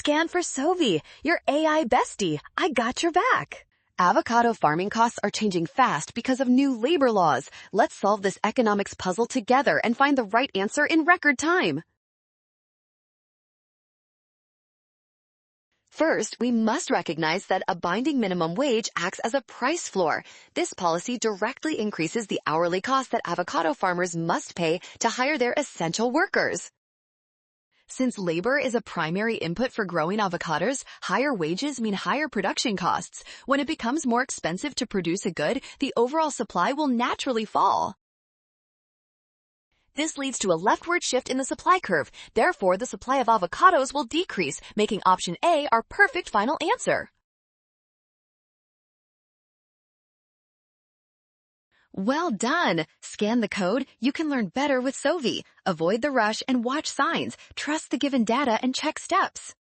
Scan for Sovi, your AI bestie. I got your back. Avocado farming costs are changing fast because of new labor laws. Let's solve this economics puzzle together and find the right answer in record time. First, we must recognize that a binding minimum wage acts as a price floor. This policy directly increases the hourly cost that avocado farmers must pay to hire their essential workers. Since labor is a primary input for growing avocados, higher wages mean higher production costs. When it becomes more expensive to produce a good, the overall supply will naturally fall. This leads to a leftward shift in the supply curve. Therefore, the supply of avocados will decrease, making option A our perfect final answer. Well done! Scan the code. You can learn better with Sovi. Avoid the rush and watch signs. Trust the given data and check steps.